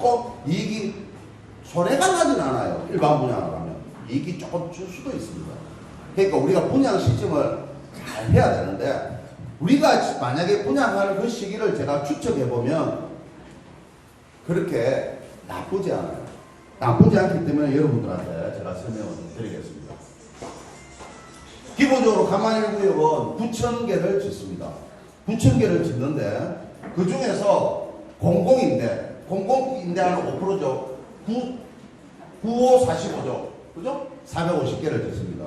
조금 이익이 손해가 나진 않아요. 일반 분양을 하면 이익이 조금 줄 수도 있습니다. 그러니까 우리가 분양 시점을 잘 해야 되는데, 우리가 만약에 분양하는 그 시기를 제가 추측해 보면 그렇게 나쁘지 않아요. 나쁘지 않기 때문에 여러분들한테 제가 설명을 드리겠습니다. 기본적으로 가만일구역은 9,000개를 짓습니다. 9,000개를 짓는데 그 중에서 공공임대, 공공임대하는 5%죠. 95, 45죠. 그죠? 450개를 짓습니다.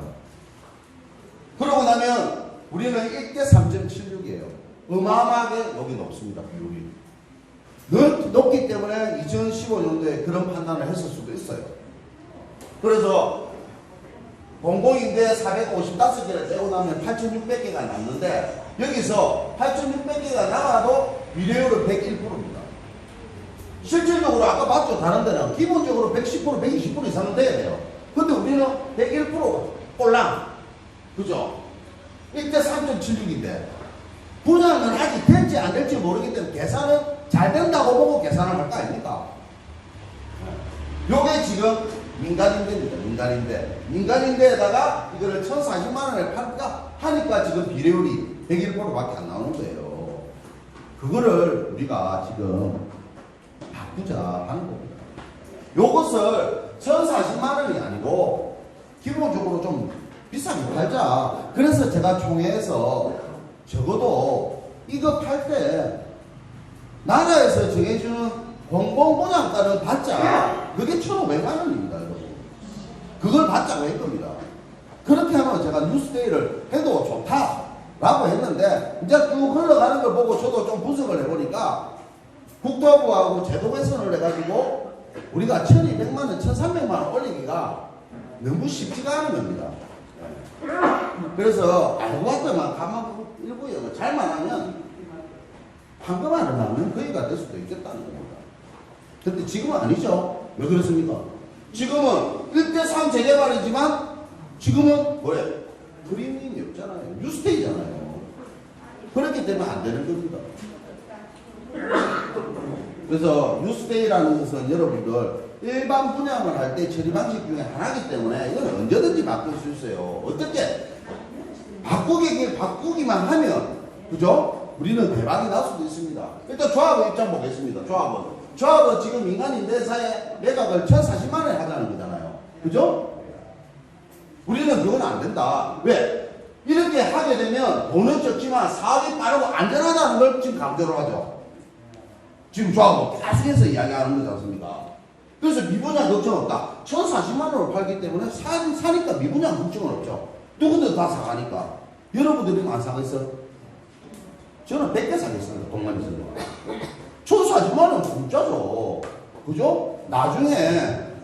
그러고 나면 우리는 1대 3.76이에요. 어마어마하게 여기 높습니다. 비율이. 높기 때문에 2015년도에 그런 판단을 했을 수도 있어요. 그래서 공공임대 455개를 떼고 나면 8,600개가 남는데, 여기서 8,600개가 나와도 비례율은 101%입니다. 실질적으로 아까 봤죠? 다른 데는 기본적으로 110%, 120% 이상은 돼야 돼요. 근데 우리는 101% 꼴랑. 그죠? 1대 3.76인데 분양은 아직 될지 안 될지 모르기 때문에 계산은 잘 된다고 보고 계산을 할 거 아닙니까? 요게 지금 민간임대입니다. 민간임대에다가 이거를 1,040만 원에 팔까 하니까 지금 비례율이 101%밖에 안 나오는 거예요. 그거를 우리가 지금 바꾸자 하는 겁니다. 요것을 1,040만 원이 아니고 기본적으로 좀 비싸게 팔자. 그래서 제가 총회에서 적어도 이거 팔 때 나라에서 정해주는 공공분양가를 받자. 그게 1,500만 원입니다, 여러분. 그걸 받자고 할 겁니다. 그렇게 하면 제가 뉴스데이를 해도 좋다라고 했는데, 이제 쭉 흘러가는 걸 보고 저도 좀 분석을 해보니까 국토부하고 제도 개선을 해가지고 우리가 1,200만 원, 1,300만 원 올리기가 너무 쉽지가 않은 겁니다. 그래서 알고 봤더만 가만일구역을 잘만 하면 황금알을 낳는 거기가 될 수도 있겠다는 겁니다. 근데 지금은 아니죠. 왜 그렇습니까? 지금은 1대3 재개발이지만 지금은 뭐래? 그림이 없잖아요. 뉴스테이잖아요. 그렇기 때문에 안 되는 겁니다. 그래서 뉴스데이라는 것은 여러분들 일반 분양을 할 때 처리 방식 중에 하나이기 때문에 이건 언제든지 바꿀 수 있어요. 어떻게? 바꾸기만 하면, 그죠? 우리는 대박이 날 수도 있습니다. 일단 조합의 입장 보겠습니다. 조합은 지금 민간임대사에 매각을 1,040만 원에 하자는 거잖아요. 그죠? 우리는 그건 안 된다. 왜? 이렇게 하게 되면 돈은 적지만 사업이 빠르고 안전하다는 걸 지금 강조를 하죠. 지금 조합은 계속해서 이야기하는 거지 않습니까? 그래서 미분양 걱정 없다. 1,040만 원을 팔기 때문에 사니까 미분양 걱정은 없죠. 누구든 다 사가니까. 여러분들이 안 사겠어? 저는 100개 사겠습니다. 돈만 있으면. 1,040만 원은 진짜죠. 그죠? 나중에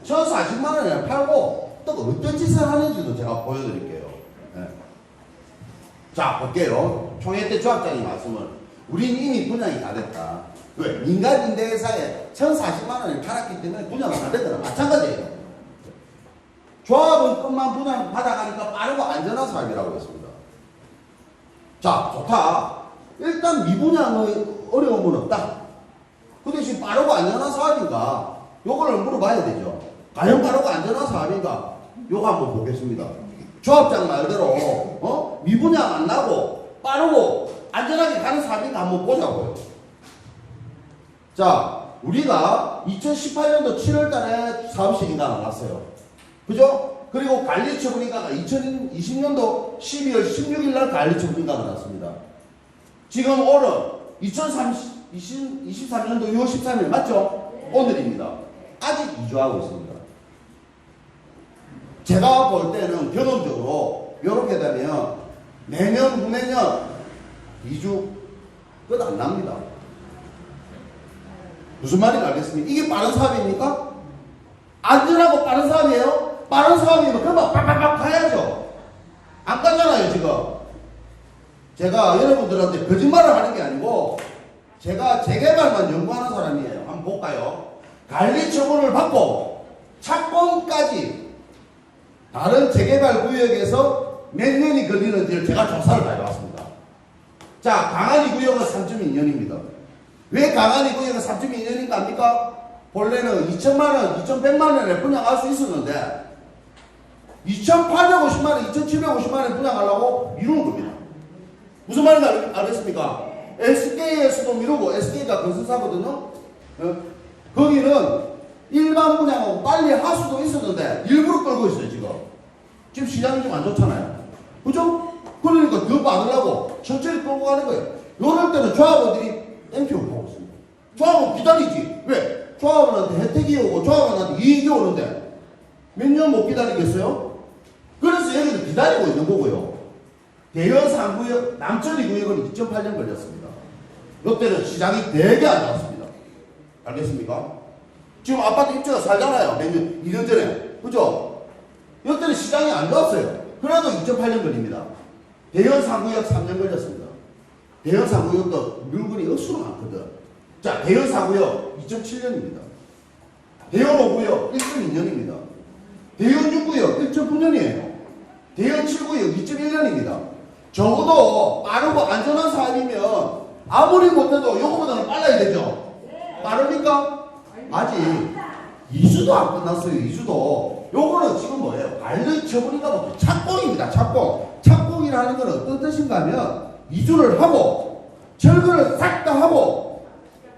1,040만 원에 팔고 또 어떤 짓을 하는지도 제가 보여드릴게요. 네. 자, 볼게요. 총회 때 조합장이 말씀을. 우린 이미 분양이 다 됐다. 왜? 민간임대회사에 1,040만 원을 팔았기 때문에 분양을 다 됐거나 마찬가지예요. 조합은 끝만 분양 받아가니까 빠르고 안전한 사업이라고 했습니다. 자, 좋다. 일단 미분양의 어려움은 없다. 그 대신 빠르고 안전한 사업인가? 요걸 물어봐야 되죠. 과연 빠르고 안전한 사업인가? 요거 한번 보겠습니다. 조합장 말대로 미분양 안 나고 빠르고 안전하게 가는 사업인가 한번 보자고요. 자, 우리가 2018년도 7월 달에 사업시행인가 나왔어요. 그죠? 그리고 관리처분인가가 2020년도 12월 16일 날 관리처분인가가 나왔습니다. 지금 올해 2023년도 6월 13일 맞죠? 오늘입니다. 아직 2주하고 있습니다. 제가 볼 때는 경험적으로 이렇게 되면 내년, 후내년 2주 끝 안 납니다. 무슨 말인지 알겠습니까? 이게 빠른 사업입니까? 안전하고 빠른 사업이에요? 빠른 사업이면 그만 빡빡빡 가야죠. 안 가잖아요, 지금. 제가 여러분들한테 거짓말을 하는 게 아니고 제가 재개발만 연구하는 사람이에요. 한번 볼까요? 관리처분을 받고 착공까지 다른 재개발 구역에서 몇 년이 걸리는지를 제가 조사를 다 해봤습니다. 자, 강안이 구역은 3.2년입니다. 왜 강안이 구역은 3.2년인가 합니까? 본래는 2천만원, 2,100만원에 분양할 수 있었는데 2,850만원, 2,750만원에 분양하려고 미루는 겁니다. 무슨 말인지 알겠습니까? SK에서도 미루고, SK가 건설사거든요. 거기는 일반 분양하고 빨리 할 수도 있었는데 일부러 끌고 있어요. 지금 시장이 좀 안 좋잖아요. 그죠? 그러니까 더 받으려고 천천히 끌고 가는 거예요. 이럴 때는 조합원들이 땡큐를 하고 있습니다. 조합원 기다리지. 왜? 조합원한테 혜택이 오고 조합원한테 이익이 오는데 몇 년 못 기다리겠어요? 그래서 여기는 기다리고 있는 거고요. 대여 3구역, 남천리 구역은 2008년 걸렸습니다. 이때는 시장이 되게 안 좋았습니다. 알겠습니까? 지금 아파트 입주가 살잖아요. 몇 년, 2년 전에. 그죠? 이때는 시장이 안 좋았어요. 그래도 2008년 걸립니다. 대여 3구역 3년 걸렸습니다. 대여 3구역도 물건이 억수로 많거든. 자, 대여 4구역 2007년입니다. 대여 5구역 1.2년입니다. 대여 6구역 1.9년이에요. 대여 7구역 2.1년입니다. 적어도 빠르고 안전한 사업이면 아무리 못해도 요거보다는 빨라야 되죠. 빠릅니까? 아직 2주도 안 끝났어요. 2주도. 요거는 지금 뭐예요? 관리 처분인가 보다. 착공입니다. 착공. 착공이라는 건 어떤 뜻인가 하면 2주를 하고 철거를 싹 다 하고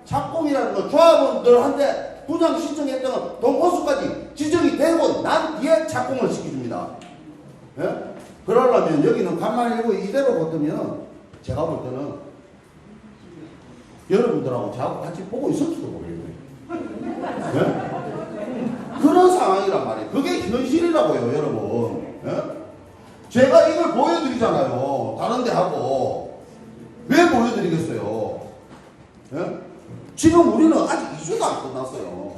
착공이라는 건 조합원들한테 분양 신청했던 동호수까지 지정이 되고 난 뒤에 착공을 시켜줍니다. 예? 그러려면 여기는 간만에 이대로 보면 제가 볼 때는 여러분들하고 저하고 같이 보고 있을지도 모르겠네요. 예? 그런 상황이란 말이에요. 그게 현실이라고요, 여러분. 예? 제가 이걸 보여드리잖아요. 다른 데 하고. 왜 보여드리겠어요? 예? 지금 우리는 아직 2주도 안 끝났어요.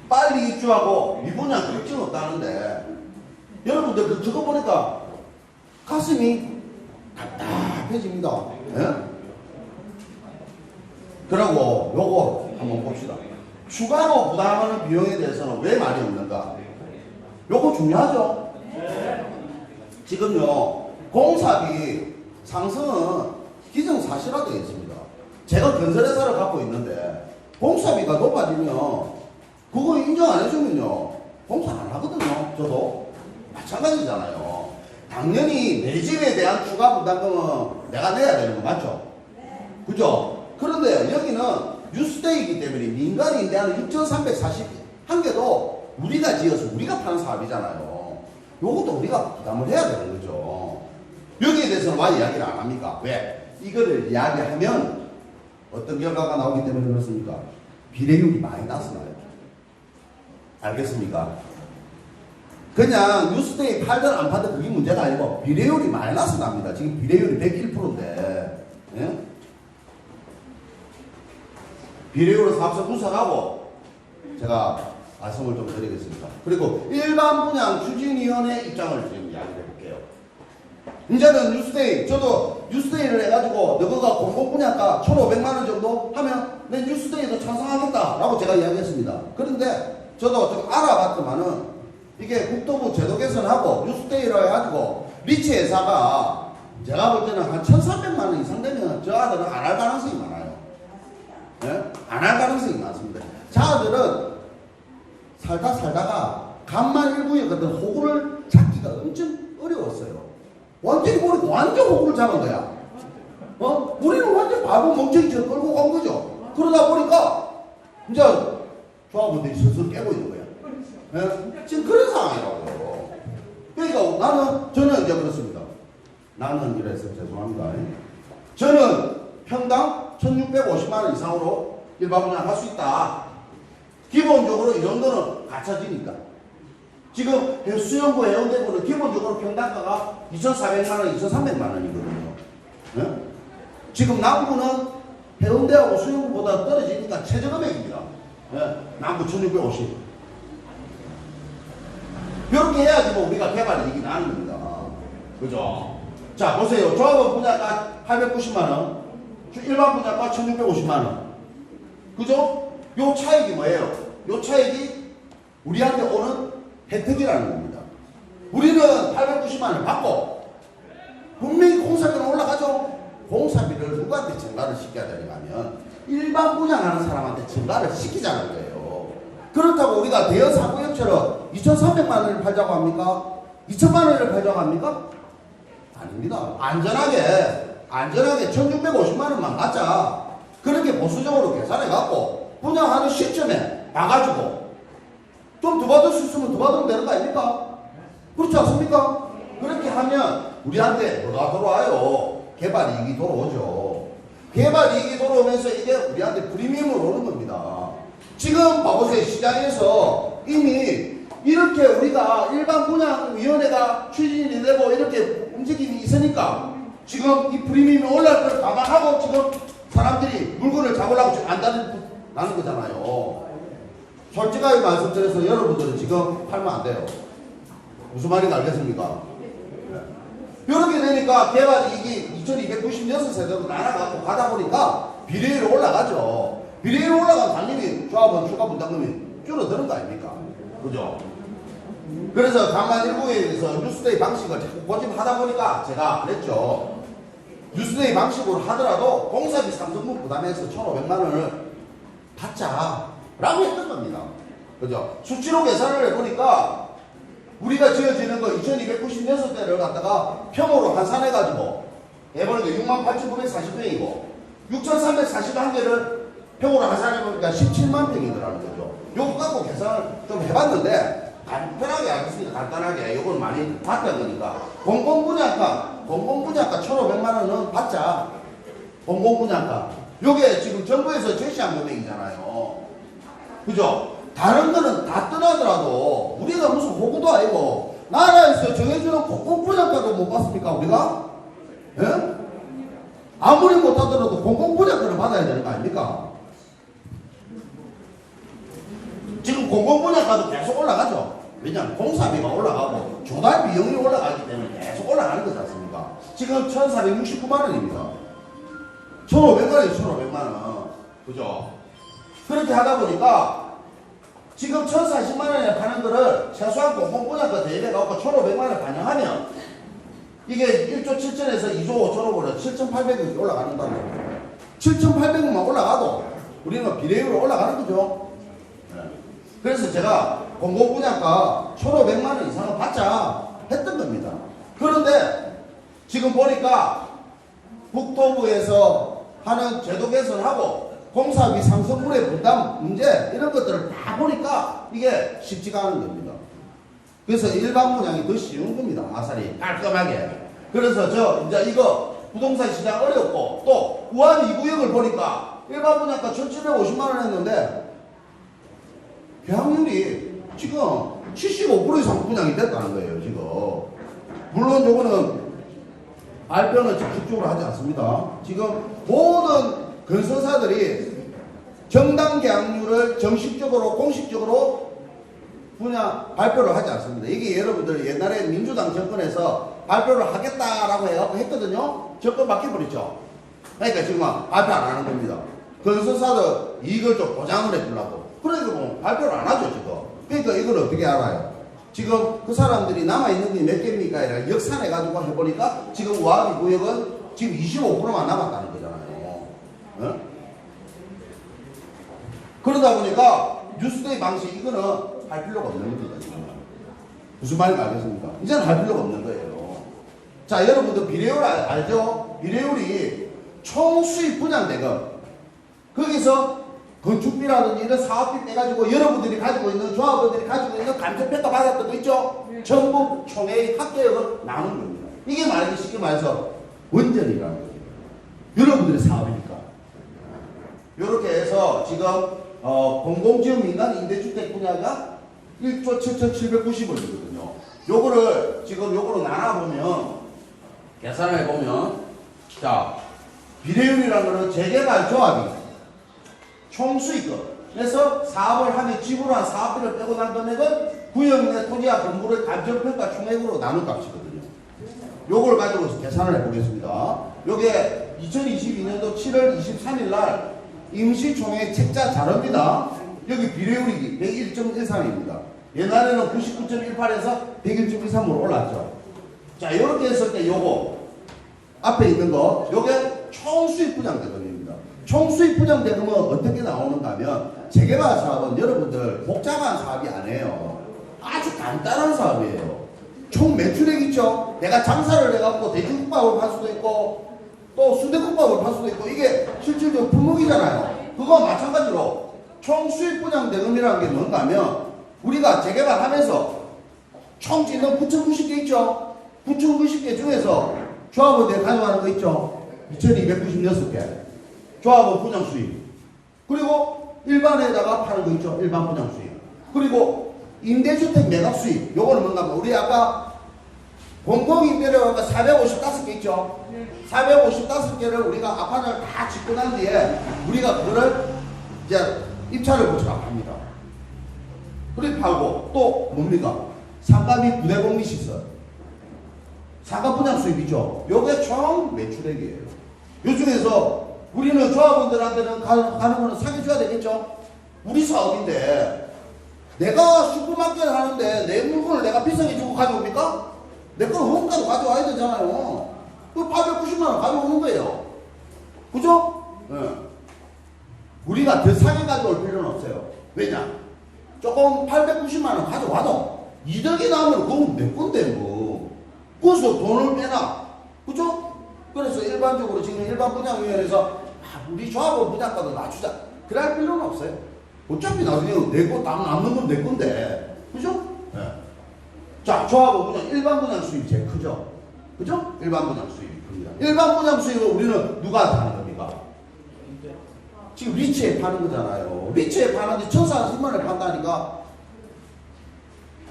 빨리 입주하고 미분양 결정 없다는데 여러분들 그거 보니까 가슴이 답답해집니다. 예? 그러고 요거 한번 봅시다. 추가로 부담하는 비용에 대해서는 왜 말이 없는가? 요거 중요하죠? 지금요 공사비 상승은 기정사실화되어 있습니다. 제가 건설회사를 갖고 있는데 공사비가 높아지면 그거 인정 안 해주면요 공사 안 하거든요. 저도 마찬가지잖아요. 당연히 내 집에 대한 추가 부담금은 내가 내야 되는 거 맞죠? 그죠? 그런데 여기는 뉴스데이이기 때문에 민간이 대한 6,341개도 우리가 지어서 우리가 파는 사업이잖아요. 요것도 우리가 부담을 해야 되는 거죠. 여기에 대해서는 왜 이야기를 안 합니까? 왜? 이거를 이야기하면 어떤 결과가 나오기 때문에 그렇습니까? 비례율이 마이너스 나요. 알겠습니까? 그냥 뉴스데이 팔든 안 팔든 그게 문제가 아니고 비례율이 마이너스 납니다. 지금 비례율이 101%인데 예? 비례율을 사업소 분석하고 제가 말씀을 좀 드리겠습니다. 그리고 일반 분양 추진위원회 입장을 지금 이야기해 볼게요. 이제는 뉴스데이, 저도 뉴스데이를 해가지고 너가 공공분양가 1,500만원 정도 하면 내 뉴스데이도 찬성하겠다라고 제가 이야기했습니다. 그런데 저도 좀 알아봤더만은 이게 국토부 제도 개선하고 뉴스데이로 해가지고 리츠 회사가 제가 볼 때는 한 1,300만원 이상 되면 저 아들은 안 할 가능성이 많아요. 네? 안 할 가능성이 많습니다. 저 아들은 살다가 간만 일부의 어떤 호구를 잡기가 엄청 어려웠어요. 완전히 우리 완전 호구를 잡은 거야. 우리는 완전 바보 멍청이 저 끌고 간 거죠. 그러다 보니까 이제 조합원들이 슬슬 깨고 있는 거야. 네? 지금 그런 상황이라고요. 그러니까 저는 이제 그렇습니다. 나는 이래서 죄송합니다. 저는 평당 1,650만원 이상으로 일반 분양 할 수 있다. 기본적으로 이 정도는 갖춰지니까. 지금 수영구 해운대구는 기본적으로 평당가가 2,400만원, 2,300만원이거든요. 네? 지금 남구는 해운대하고 수영구보다 떨어지니까 최저금액입니다. 네? 남구 1,650. 이렇게 해야지 뭐 우리가 개발이 이익이 나는 겁니다. 그죠? 자, 보세요. 조합원 분양가 890만원, 일반 분양가 1,650만원. 그죠? 요 차익이 뭐예요? 요 차익이 우리한테 오는 혜택이라는 겁니다. 우리는 890만원 받고 분명히 공사비는 올라가죠? 공사비를 누구한테 증가를 시켜야 되는가 하면 일반 분양하는 사람한테 증가를 시키자는 거예요. 그렇다고 우리가 대여 사구역처럼 2,300만 원을 팔자고 합니까? 2천만 원을 팔자고 합니까? 아닙니다. 안전하게 1,650만 원만 받자. 그렇게 보수적으로 계산해갖고 분양하는 시점에 봐가지고 좀 더 받을 수 있으면 더 받으면 되는 거 아닙니까? 그렇지 않습니까? 그렇게 하면 우리한테 뭐가 돌아와요? 개발 이익이 돌아오죠. 개발 이익이 돌아오면서 이게 우리한테 프리미엄으로 오는 겁니다. 지금 봐보세요. 시장에서 이미 이렇게 우리가 일반 분양위원회가 추진이 되고 이렇게 움직임이 있으니까 지금 이 프리미엄이 올라갈 걸 감안하고 지금 사람들이 물건을 잡으려고 지금 안다는 거잖아요. 솔직하게 말씀드려서 여러분들은 지금 팔면 안 돼요. 무슨 말인지 알겠습니까? 이렇게 되니까 개발 이익이 2296세대로 날아가고 가다 보니까 비례율이 올라가죠. 비례율이 올라가면 당연히 조합원 추가 분담금이 줄어드는 거 아닙니까? 그죠? 그래서 강만 1구에서 뉴스데이 방식을 자꾸 고집하다 보니까 제가 그랬죠. 뉴스데이 방식으로 하더라도 공사비 상승분 부담해서 1,500만 원을 받자라고 했던 겁니다. 그죠? 수치로 계산을 해보니까 우리가 지어지는 거 2296대를 갖다가 평으로 환산해가지고 해보니까 68,940평이고 6,341개를 평으로 환산해보니까 17만 평이더라는 거죠. 요거 갖고 계산을 좀 해봤는데 간편하게 알겠습니다. 간단하게 요걸 많이 봤던 거니까 공공분양가 1,500만 원은 받자. 공공분양가 요게 지금 정부에서 제시한 금액이잖아요. 그죠? 다른 거는 다 떠나더라도 우리가 무슨 호구도 아니고 나라에서 정해주는 공공분양가도 못 받습니까 우리가? 예? 아무리 못하더라도 공공분양가를 받아야 되는 거 아닙니까? 지금 공공분양가도 계속 올라가죠. 왜냐하면 공사비가 올라가고 조달 비용이 올라가기 때문에 계속 올라가는 거지 않습니까? 지금 1,469만 원입니다. 1,500만 원이에요. 1,500만 원. 그죠? 그렇게 하다 보니까 지금 1,040만 원에 파는 거를 최소한 공공분양가 대입해갖고 1,500만 원을 반영하면 이게 1조 7천에서 2조 5천으로 7,800이 올라가는 거예요. 7,800만 올라가도 우리는 비례율로 올라가는 거죠. 네. 그래서 제가 공공분양가 1,500만 원 이상은 받자 했던 겁니다. 그런데 지금 보니까 국토부에서 하는 제도 개선하고 공사비 상승분의 부담 문제 이런 것들을 다 보니까 이게 쉽지가 않은 겁니다. 그래서 일반 분양이 더 쉬운 겁니다. 아사리 깔끔하게. 그래서 이제 이거 부동산 시장 어렵고 또 우한 2구역을 보니까 일반 분양가 1,750만 원 했는데 계약률이 지금 75% 이상 분양이 됐다는 거예요. 지금 물론 요거는 발표는 적극적으로 하지 않습니다. 지금 모든 건설사들이 정당 계약률을 정식적으로 공식적으로 발표를 하지 않습니다. 이게 여러분들 옛날에 민주당 정권에서 발표를 하겠다라고 해갖고 했거든요. 정권 바뀌어버렸죠. 그러니까 지금 발표 안 하는 겁니다. 건설사들 이걸 좀 보장을 해주려고. 그러니까 뭐 발표를 안 하죠 지금. 그러니까 이걸 어떻게 알아요? 지금 그 사람들이 남아있는 게 몇 개입니까? 이라 역산해가지고 해보니까 지금 우아비 구역은 지금 25%만 남았다는 거잖아요. 어? 그러다 보니까 뉴스데이 방식 이거는 할 필요가 없는 겁니다. 지금. 무슨 말인지 알겠습니까? 이제는 할 필요가 없는 거예요. 자, 여러분들 비례율 알죠? 비례율이 총수입 분양대금 거기서 건축비라든지 이런 사업비 빼가지고 여러분들이 가지고 있는 조합원들이 가지고 있는 감정평가 받았던 거 있죠? 전부 총회의 합계액을 나눈 겁니다. 이게 말하기 쉽게 말해서 원전이라는 거죠. 여러분들의 사업이니까. 이렇게 해서 지금 공공지역 민간 임대주택 분야가 1조 7,790원이거든요. 요거를 지금 요거로 나눠보면 계산을 해보면 자 비례율이라는 거는 재개발 조합이 총수익금에서 사업을 하면 지불한 사업비를 빼고 난 금액은 구역 내 토지와 건물의 감정평가 총액으로 나눈 값이거든요. 요걸 가지고 계산을 해보겠습니다. 요게 2022년도 7월 23일 날 임시총회 책자 자료입니다. 여기 비례율이 101.13입니다. 옛날에는 99.18에서 101.13으로 올랐죠. 자, 이렇게 했을 때 요거 앞에 있는 거 요게 총수입 분양대금입니다. 총수입 분양대금은 어떻게 나오는가 하면 재개발 사업은 여러분들 복잡한 사업이 아니에요. 아주 간단한 사업이에요. 총 매출액 있죠? 내가 장사를 해갖고 돼지국밥을 팔 수도 있고 또 순대국밥을 팔 수도 있고 이게 실질적으로 품목이잖아요. 그거 마찬가지로 총수입 분양대금이라는 게 뭔가 하면 우리가 재개발하면서 총 짓는 9,090개 있죠? 9,090개 중에서 조합원들이 가져가는 거 있죠? 2,296개. 조합원 분양 수익. 그리고 일반에다가 파는 거 있죠? 일반 분양 수익. 그리고 임대주택 매각 수익. 요거는 뭔가 하면 우리 아까 공공임대료가 455개 있죠? 455개를 우리가 아파트를 다 짓고 난 뒤에 우리가 그거를 이제 입찰을 붙여가 팝니다. 그렇게 팔고 또 뭡니까? 상가 및 부대 공리 시설. 상가 분양 수입이죠. 요게 총 매출액이에요. 요 중에서 우리는 조합원들한테는 가는 거는 사겨줘야 되겠죠? 우리 사업인데 내가 슈퍼마켓을 하는데 내 물건을 내가 비싸게 주고 가져옵니까? 내 거는 원가로 가져와야 되잖아요. 그 890만원 가져오는 거예요. 그죠? 네. 우리가 더 싸게 가져올 필요는 없어요. 왜냐? 조금 890만원 가져와도 이득이 나면 그건 내 건데 뭐. 그래서 돈을 빼나. 그죠? 그래서 일반적으로 지금 일반 분양위원회에서 우리 조합원 분양가도 낮추자. 그럴 필요는 없어요. 어차피 나중에 내 거 다 남는 건 내 건데. 그죠? 네. 자, 조합원 분양, 일반 분양 수입이 제일 크죠? 그죠? 일반 분양 수입이 큽니다. 일반 분양 수입을 우리는 누가 하는 겁니까? 지금 리츠에 파는 거잖아요. 리츠에 파는데 1,440만원에 판다니까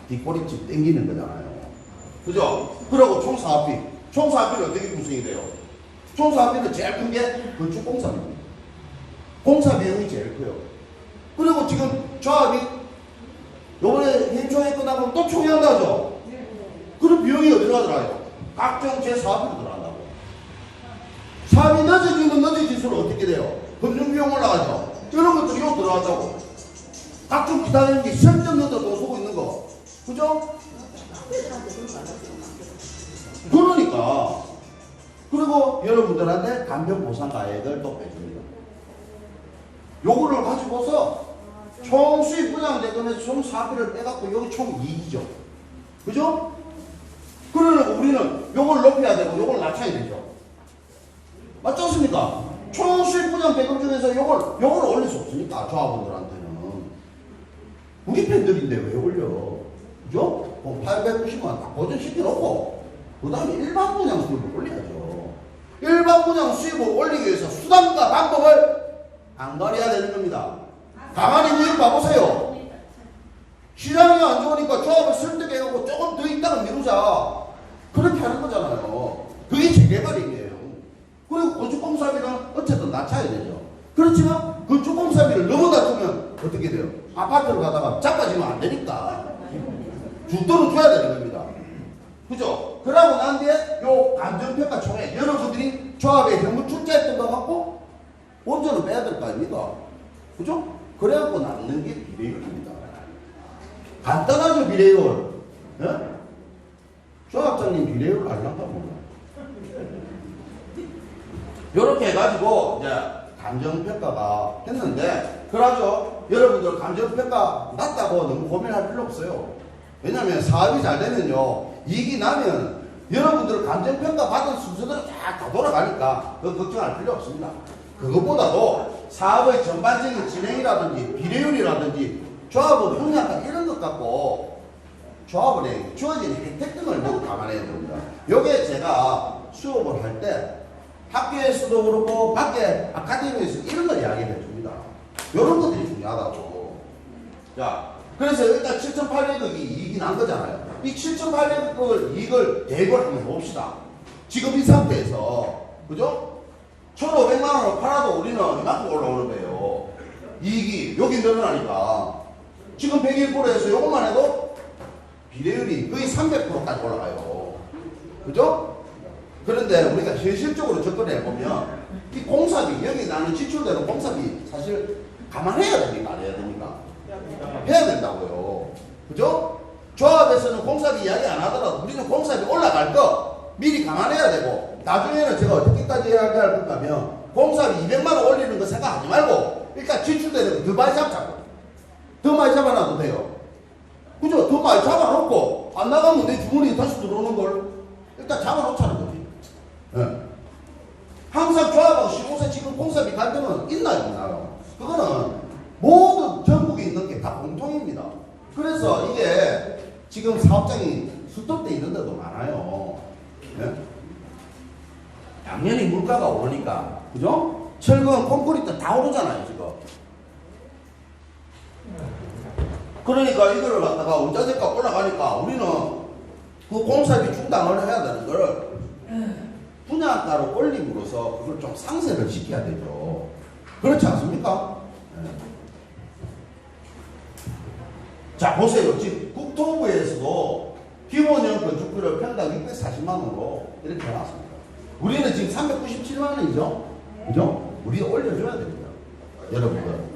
뒷꼬리집 땡기는 거잖아요. 그죠? 그리고 총사업비. 총사업비는 어떻게 구성이 돼요? 총사업비는 제일 큰 게 건축공사비입니다. 공사 비용이 제일 커요. 그리고 지금 조합이 요번에 현총회 끝나면 또 총회한다죠? 그런 비용이 어디로 가더라고요? 각종 제4업비로 들어간다고. 사업이 늦어지면 늦어질수록 어떻게 돼요? 금융비용 올라가죠? 이런 것들이 요 들어간다고. 각종 기다리는 게 실전너도 돈 쓰고 있는 거. 그죠? 그러니까. 그리고 여러분들한테 간편보상가액을 또 빼줍니다. 요거를 가지고서 총 수입 분양대금에서 총 사비를 빼갖고 여기 총 이익이죠. 그죠? 그러니까 우리는 요걸 높여야 되고 요걸 낮춰야 되죠. 맞지 않습니까? 총 수입 분양대금 중에서 요걸 올릴 수 없으니까 조합원들한테는. 우리 팬들인데 왜 올려? 그죠? 890만 딱 보전시켜놓고 그 다음에 일반 분양 수입을 올려야죠. 일반 분양 수입을 올리기 위해서 수단과 방법을 안 가려야 되는 겁니다. 가만히 그냥 봐보세요. 시장이 안 좋으니까 조합을 설득해갖고 조금 더 있다가 미루자. 그렇게 하는 거잖아요. 그게 재개발이에요. 그리고 건축공사비는 어쨌든 낮춰야 되죠. 그렇지만 건축공사비를 너무 낮추면 어떻게 돼요? 아파트를 가다가 자빠지면 안 되니까 주도를 줘야 되는 겁니다. 그죠? 그러고 난 뒤에 요 감정평가총회 여러분들이 조합에 현금 출자했던 거 갖고 원전을 빼야 될 거 아닙니까? 그죠? 그래갖고 남는 게 비례율입니다. 간단하죠, 비례율. 예? 조합장님 비례율 알란가 몰라. 요렇게 해가지고 이제 감정평가가 했는데 그러죠. 여러분들 감정평가 낮다고 너무 고민할 필요 없어요. 왜냐면 사업이 잘 되면요 이익이 나면 여러분들 감정평가 받은 순서대로 다 돌아가니까 그거 걱정할 필요 없습니다. 그것보다도 사업의 전반적인 진행이라든지 비례율이라든지 조합원 형량가 이런 것 갖고 조합원에 주어진 혜택 등을 모두 감안해야 됩니다. 요게 제가 수업을 할 때 학교에서도 그렇고 밖에 아카데미에서 이런 걸 이야기해 줍니다. 이런 것들이 중요하다고. 자, 그래서 일단 7,800억이 이익이 난 거잖아요. 이 7,800억을 이익을 대입을 한번 봅시다. 지금 이 상태에서 그죠? 1,500만원을 팔아도 우리는 이만큼 올라오는 거예요. 이익이 여기 늘어나니까 지금 101%에서 이것만 해도 비례율이 거의 300%까지 올라가요. 그죠? 그런데 우리가 현실적으로 접근해 보면 이 공사비 여기 나는 지출되는 공사비 사실 감안해야 됩니까? 안 해야 됩니까? 해야 된다고요. 그죠? 조합에서는 공사비 이야기 안 하더라도 우리는 공사비 올라갈 거 미리 감안해야 되고 나중에는 제가 어떻게까지 이야기할 건가 하면 공사비 200만 원 올리는 거 생각하지 말고 일단 지출되는 거 더 많이 잡자고. 더 많이 잡아놔도 돼요. 그죠? 더 많이 잡아놓고 안 나가면 내 주머니에 다시 들어오는 걸 일단 잡아놓자는 거지. 네. 항상 조합하고 시공사 지금 공사비 갈등은 있나요? 없나요? 그거는 모든 전국에 있는 게 다 공통입니다. 그래서 이게 지금 사업장이 수톱돼 있는 데도 많아요. 네? 당연히 물가가 오르니까, 그죠? 철근, 콘크리트 다 오르잖아요, 지금. 그러니까 이거를 갖다가 원자재가 올라가니까 우리는 그 공사비 충당을 해야 되는 거를 분양가로 올림으로써 그걸 좀 상세를 시켜야 되죠. 그렇지 않습니까? 네. 자, 보세요. 지금 국토부에서도 기본형 건축비를 평당 640만 원으로 이렇게 해놨습니다. 우리는 지금 397만 원이죠? 그죠? 우리 올려줘야 됩니다. 여러분들.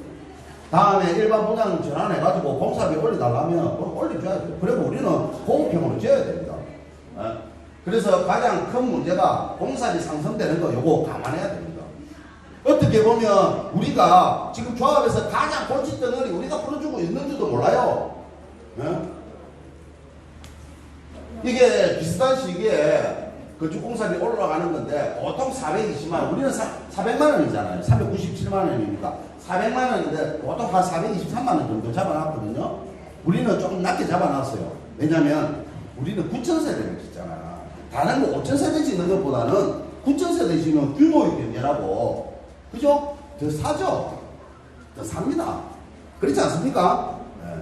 다음에 일반 분양 전환해가지고 공사비 올려달라면 그럼 올려줘야 돼요. 그리고 우리는 공평으로 지어야 됩니다. 네? 그래서 가장 큰 문제가 공사비 상승되는 거 요거 감안해야 됩니다. 어떻게 보면 우리가 지금 조합에서 가장 골칫덩어리 우리가 풀어주고 있는지도 몰라요. 네? 이게 비슷한 시기에 건축공사비 올라가는 건데 보통 420만 원, 우리는 400만 원이잖아요. 397만 원이니까 400만 원인데 보통 한 423만 원 정도 잡아놨거든요. 우리는 조금 낮게 잡아놨어요. 왜냐면 우리는 9,000세대를 짓잖아. 다른 거 5,000세대 짓는 것보다는 9,000세대 짓는 규모 있게 내라고. 그죠? 더 사죠? 더 삽니다. 그렇지 않습니까? 네.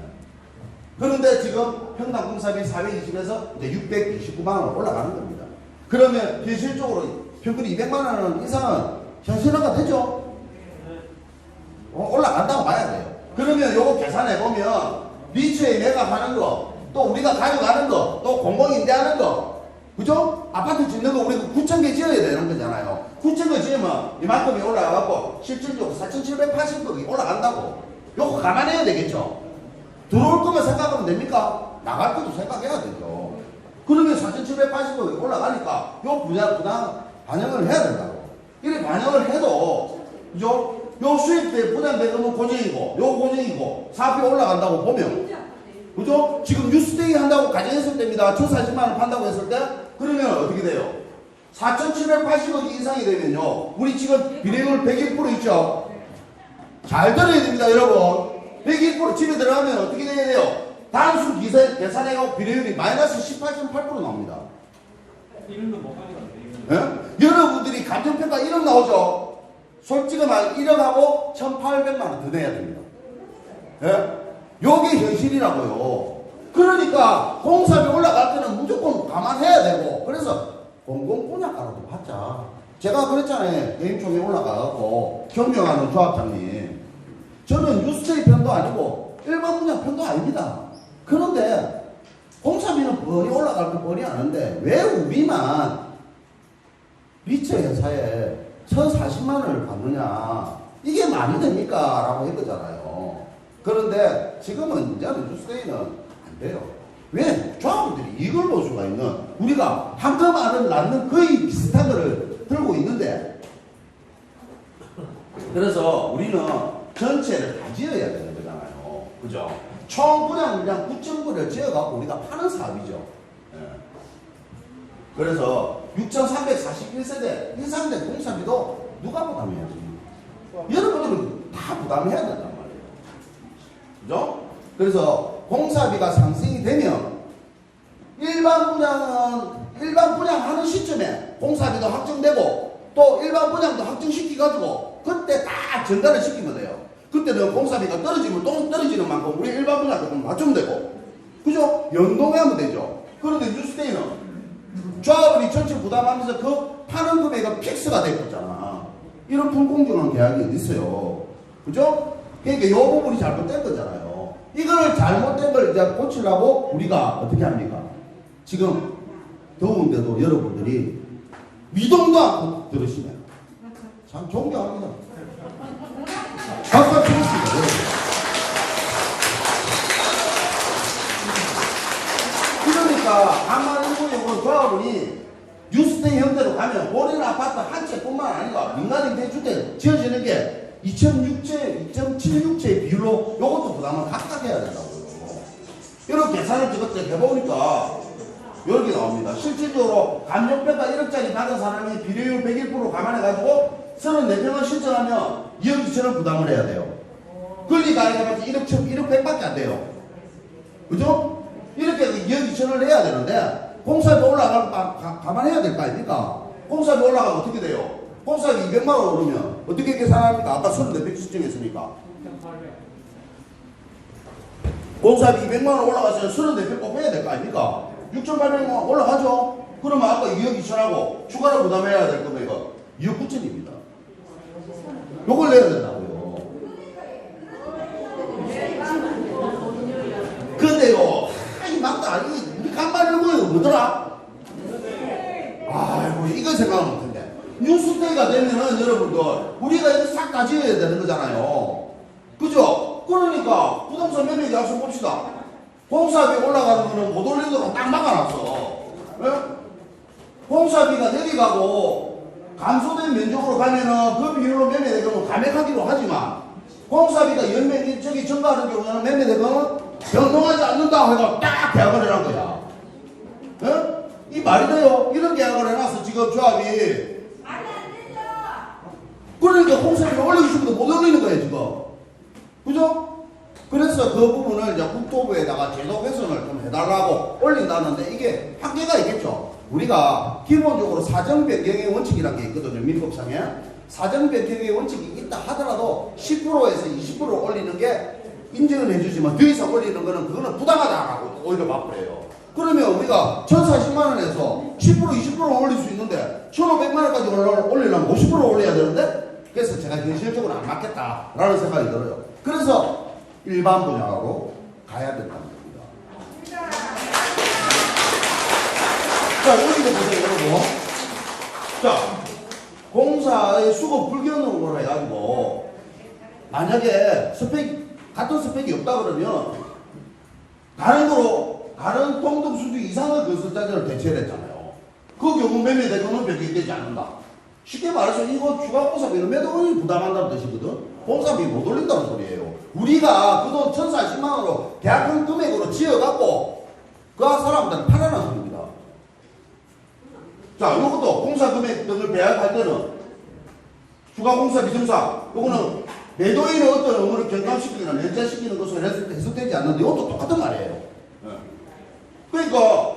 그런데 지금 평당 공사비 420에서 이제 629만 원 올라가는 겁니다. 그러면 현실적으로 평균 200만 원 이상은 현실화가 되죠? 올라간다고 봐야 돼요. 그러면 요거 계산해보면 리츠에 매각하는 거, 또 우리가 가져가는 거, 또 공공임대하는 거, 그죠? 아파트 짓는 거 우리가 9,000개 지어야 되는 거잖아요. 9,000개 지으면 이만큼이 올라가고 실질적으로 4,780억이 올라간다고. 요거 감안해야 되겠죠? 들어올 거면 생각하면 됩니까? 나갈 것도 생각해야 되죠. 그러면 4,780억이 올라가니까 요 부담 반영을 해야 된다고. 이렇게 반영을 해도, 그죠? 요 수입대 부담대금은 고정이고, 요 고정이고, 사업비 올라간다고 보면, 그죠? 지금 뉴스데이 한다고 가정했을 때입니다. 1,040만 원 판다고 했을 때, 그러면 어떻게 돼요? 4,780억이 이상이 되면요. 우리 지금 비례율 101% 있죠? 잘 들어야 됩니다, 여러분. 101% 집에 들어가면 어떻게 돼야 돼요? 단순 계산해가 비례율이 마이너스 18.8% 나옵니다. 이름도 못 가져가요. 예? 여러분들이 감정평가 1억 나오죠? 솔직히 말 1억하고 1,800만 원 더 내야 됩니다. 예? 요게 현실이라고요. 그러니까 공사비 올라갈 때는 무조건 감안해야 되고, 그래서 공공분양가라도 받자. 제가 그랬잖아요. 개인총회 올라가고 경영하는 조합장님. 저는 뉴스데이 편도 아니고 일반 분양 편도 아닙니다. 그런데 공사비는 뻔히 올라갈 거 뻔히 아는데 왜 우리만 리츠 회사에 1,040만 원을 받느냐, 이게 말이 됩니까? 라고 했거잖아요. 그런데 지금은 이제는 뉴스데이는 안 돼요. 왜? 조합원들이 이걸 볼 수가 있는, 우리가 한금 안을 낳는 거의 비슷한 거를 들고 있는데, 그래서 우리는 전체를 다 지어야 되는 거잖아요. 그죠? 총 분양량 9,000구를 지어갖고 우리가 파는 사업이죠. 예. 그래서 6,341세대 인상된 공사비도 누가 부담해야지? 여러분들은 다 부담해야 된단 말이에요. 그죠? 그래서 공사비가 상승이 되면 일반 분양하는 시점에 공사비도 확정되고 또 일반 분양도 확정시켜가지고 그때 다 전달을 시키면 돼요. 그때는 공사비가 떨어지면 또 떨어지는 만큼 우리 일반 분양도 맞추면 되고, 그죠? 연동하면 되죠. 그런데 뉴스데이는 조합원이 전체 부담하면서 그 파는 금액이 픽스가 되어 있잖아. 이런 불공정한 계약이 어디 있어요? 그죠? 그러니까 이 부분이 잘못된 거잖아요. 이걸 잘못된 걸 이제 고치려고 우리가 어떻게 합니까? 지금 더운데도 여러분들이 미동도 않고 들으시면 참 존경합니다. 박수 치겠습니다. 그러니까 아마 일부 조합원이 뉴스데이 형태로 가면 단체뿐만 아니라 민간 임대주택 지어지는 게 2.76제 비율로 이것도 부담을 각각 해야 된다고요. 이런 계산을 저것들 해보니까 이렇게 나옵니다. 실질적으로 감정평가 1억짜리 받은 사람이 비례율 101% 감안해가지고 34평을 신청하면 2억 2천을 부담을 해야 돼요. 권리가액이 1억 100밖에 안 돼요. 그죠? 이렇게 2억 2천을 내야 되는데 공사비 올라가면 감안해야 될 거 아닙니까? 공사비 올라가면 어떻게 돼요? 공사비 200만 원 오르면 어떻게 계산합니까? 아까 34평 신청했으니까. 공사비 200만 원 올라가서 34평 꼭 해야 될 거 아닙니까? 6,800만 원 올라가죠? 그러면 아까 2억 2천하고 추가로 부담해야 될 금액은 2억 9천입니다. 요걸 내야 된다고요. 근데요, 아이 맞다. 우리 간만에 거예요. 뭐더라? 아이고, 이거 생각은 못했네. 뉴스데이가 되면은 여러분들, 우리가 이거 싹 다 지어야 되는 거잖아요. 그죠? 그러니까, 부동산 매매 계약서 봅시다. 공사비 올라가는 거는 못 올리도록 딱 막아놨어. 예? 공사비가 내려가고, 감소된 면적으로 가면은 그 비율로 매매대금은 감액하기로 하지만, 공사비가 연매, 저기 증가하는 경우에는 매매대금은 변동하지 않는다 해가 딱 계약을 해놓은 거야. 예? 이 말이 돼요? 이런 계약을 해놨어, 지금 조합이. 말이 안 되죠. 그러니까 공사비를 올리고 싶어도 못 올리는 거예요, 지금. 그죠? 그래서 그 부분을 이제 국토부에다가 제도 개선을 좀 해달라고 올린다는데 이게 한계가 있겠죠. 우리가 기본적으로 사정 변경의 원칙이라는 게 있거든요, 민법상에. 사정 변경의 원칙이 있다 하더라도 10%에서 20% 올리는 게 인정은 해주지만 더 이상 올리는 거는 그거는 부당하다라고 오히려 맞고요. 그러면 우리가 1,040만 원에서 10% 20% 올릴 수 있는데 1,500만 원까지 올리려면 50% 올려야 되는데 그래서 제가 현실적으로 안 맞겠다라는 생각이 들어요. 그래서 일반 분야로 가야 된다는 겁니다. 자, 여기도 보세요, 여러분. 자, 공사의 수급 불균형으로 해가지고 만약에 같은 스펙이 없다 그러면 다른 동등 수준 이상의 건설자재를 대체를 했잖아요. 그 경우 매매대금은 변경되지 않는다. 쉽게 말해서 이거 추가 공사비는 매도인이 부담한다는 뜻이거든. 공사비 못 올린다는 소리예요. 우리가 그 돈 1,040만 원으로 계약금 금액으로 지어갖고 그 사람들은 팔아라는 소리입니다. 자, 이것도 공사 금액 등을 배약할 때는 추가 공사 비정사 이거는 매도인의 어떤 의무를 경감시키거나 면제시키는 것으로 해석되지 않는데 이것도 똑같은 말이에요. 그러니까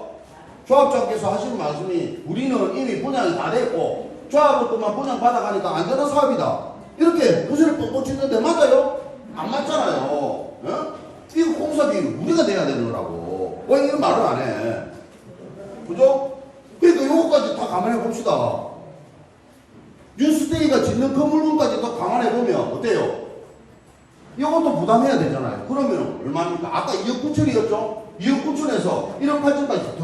조합장께서 하시는 말씀이 우리는 이미 분양이 다 됐고 조합으로만 분양 받아가니까 안전한 사업이다. 이렇게 구슬을 뻥뻥 치는데 맞아요? 안 맞잖아요. 이거 공사비 우리가 내야 되는 거라고. 왜 이런 말을 안 해? 그죠? 그러니까 이거까지 다 감안해 봅시다. 뉴스데이가 짓는 건물금까지 또 감안해 보면 어때요? 이것도 부담해야 되잖아요. 그러면 얼마입니까? 아까 2억 9천이었죠? 2억 9천에서 1억 8천까지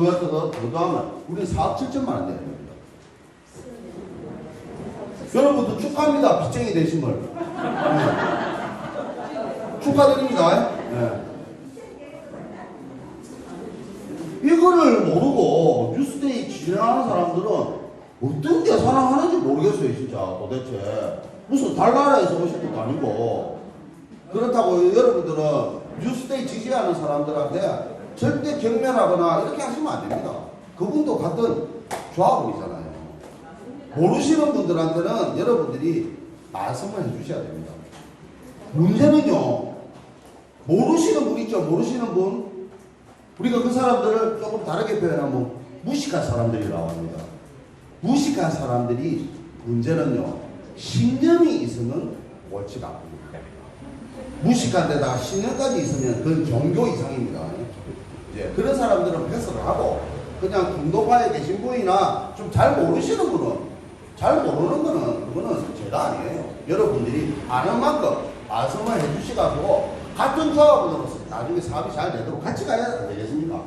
더하면 우리는 4억 7천만 원 내는 겁니다. 여러분도 축하합니다. 빚쟁이 되신 걸. 축하드립니다. 네. 이거를 모르고 뉴스데이 진행하는 사람들은 어떤 게 사랑하는지 모르겠어요, 진짜. 도대체. 무슨 달나라에서 오신 것도 아니고. 그렇다고 여러분들은 뉴스데이 지지하는 사람들한테 절대 경멸하거나 이렇게 하시면 안 됩니다. 그분도 같은 조합원이잖아요. 모르시는 분들한테는 여러분들이 말씀을 해주셔야 됩니다. 문제는요, 모르시는 분 있죠? 모르시는 분? 우리가 그 사람들을 조금 다르게 표현하면 무식한 사람들이라고 합니다. 무식한 사람들이 문제는요, 신념이 있으면 옳지가 않습니다. 무식한 데다가 신념까지 있으면 그건 종교 이상입니다. 이제 그런 사람들은 패스를 하고 그냥 중도파에 계신 분이나 좀 잘 모르시는 분은 잘 모르는 거는 그거는 제가 아니에요. 여러분들이 아는 만큼 말씀을 해주시가지고 같은 조합으로서 나중에 사업이 잘 되도록 같이 가야 되겠습니까?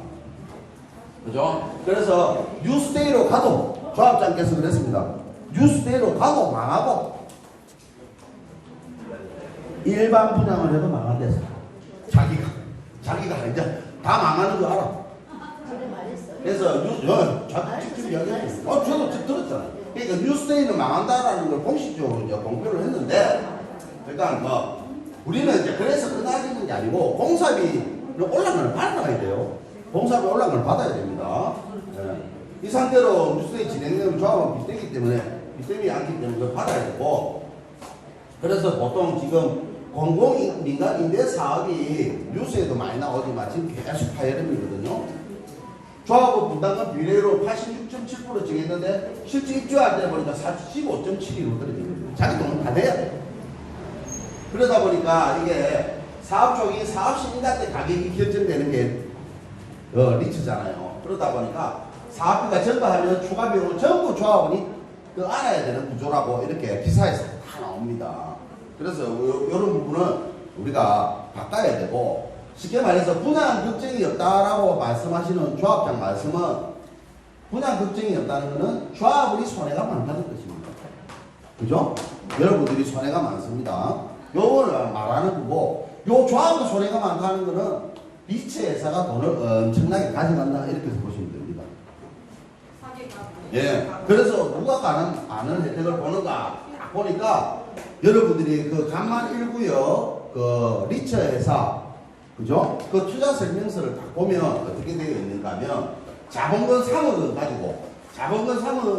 그죠? 그래서 뉴스데이로 가도 조합장께서 그랬습니다. 뉴스데이로 가도 망하고 일반 분양을 해도 망한대서 자기가 이제 다 망하는 거 알아. 그래서 자기 직접 이야기했어요. 저도 들었잖아요. 그러니까 뉴스데이는 망한다라는 걸 공식적으로 이제 공표를 했는데, 일단 뭐 우리는 이제 그래서 끝나지는 게 아니고 공사비는 올라간 걸 받아야 돼요. 공사비 올라간 걸 받아야 됩니다. 예. 이 상태로 뉴스데이 진행되면 조합은 빗대기 때문에 빗대기 않기 때문에 그걸 받아야 되고, 그래서 보통 지금 공공 민간 임대 사업이 뉴스에도 많이 나오지만 지금 계속 파열음이거든요. 조합은 분담금 비례로 86.7% 정했는데 실제 입주할 때 보니까 45.7%로 떨어지거든요. 자기 돈은 다 내야 돼요. 그러다 보니까 이게 사업 쪽이 사업 시행자 때 가격이 결정되는 게 리츠잖아요. 그러다 보니까 사업비가 증가하면 추가 비용을 전부 조합원이 알아야 되는 구조라고 이렇게 기사에서 다 나옵니다. 그래서 이런 부분은 우리가 바꿔야 되고, 쉽게 말해서 분양 걱정이 없다라고 말씀하시는 조합장 말씀은, 분양 걱정이 없다는 것은 조합원이 손해가 많다는 것입니다. 그죠? 여러분들이 손해가 많습니다. 요거를 말하는 거고, 요 조합은 손해가 많다는 것은 리츠 회사가 돈을 엄청나게 가져간다, 이렇게 보시면 됩니다. 예. 그래서 누가 많은 혜택을 보는가 딱 보니까 여러분들이 그 간만 1구역 그 리츠 회사, 그죠? 그 투자 설명서를 딱 보면 어떻게 되어 있는가 하면, 자본금 3억원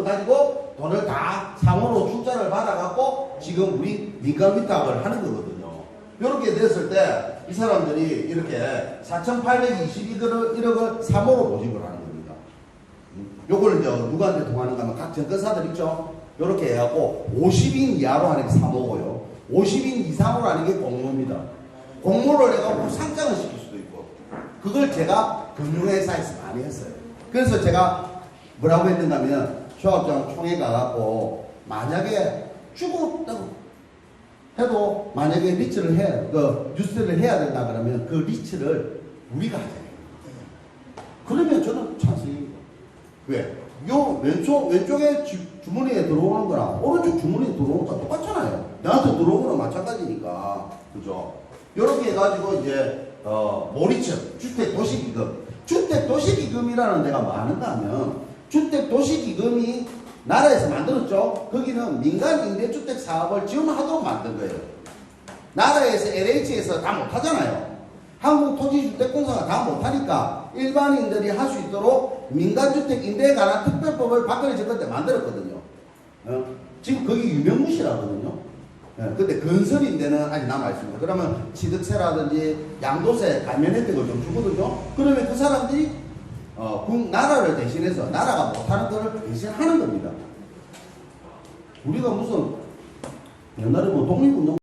가지고 돈을 다 상호로 출자를 받아갖고 지금 우리 민간 위탁을 하는 거거든요. 이렇게 됐을 때 이 사람들이 이렇게 4,822억을 3호로 모집을 하는 겁니다. 요걸 이제 누구한테 통하는가 하면 각 정권사들 있죠? 요렇게 해갖고 50인 이하로 하는 게 3호고요. 50인 이상으로 하는 게 공모입니다. 공모를 해갖고 상장을 시킬 수도 있고, 그걸 제가 금융회사에서 많이 했어요. 그래서 제가 뭐라고 했는가 하면, 조합장 총회 가갖고 만약에 죽었다고 해도 만약에 리츠를 뉴스를 해야 된다 그러면 그 리츠를 우리가 하잖아요. 그러면 저는 찬성입니다. 왜? 요 왼쪽에 주머니에 들어오는 거랑 오른쪽 주머니에 들어오는 거 똑같잖아요. 나한테 들어오는 거랑 마찬가지니까. 그죠? 요렇게 해가지고 이제 모리츠 주택도시기금, 주택도시기금이라는 데가 많은가 하면, 주택도시기금이 나라에서 만들었죠. 거기는 민간 임대주택 사업을 지원하도록 만든 거예요. 나라에서 LH에서 다 못하잖아요. 한국토지주택공사가 다 못하니까 일반인들이 할 수 있도록 민간주택 임대에 관한 특별법을 박근혜 정권 때 만들었거든요. 지금 거기 유명무실하거든요. 근데 건설임대는 아직 남아있습니다. 그러면 취득세라든지 양도세 감면 혜택을 좀 주거든요. 그러면 그 사람들이 나라를 대신해서 나라가 못하는 것을 대신하는 겁니다. 우리가 무슨 옛날에 뭐 독립운동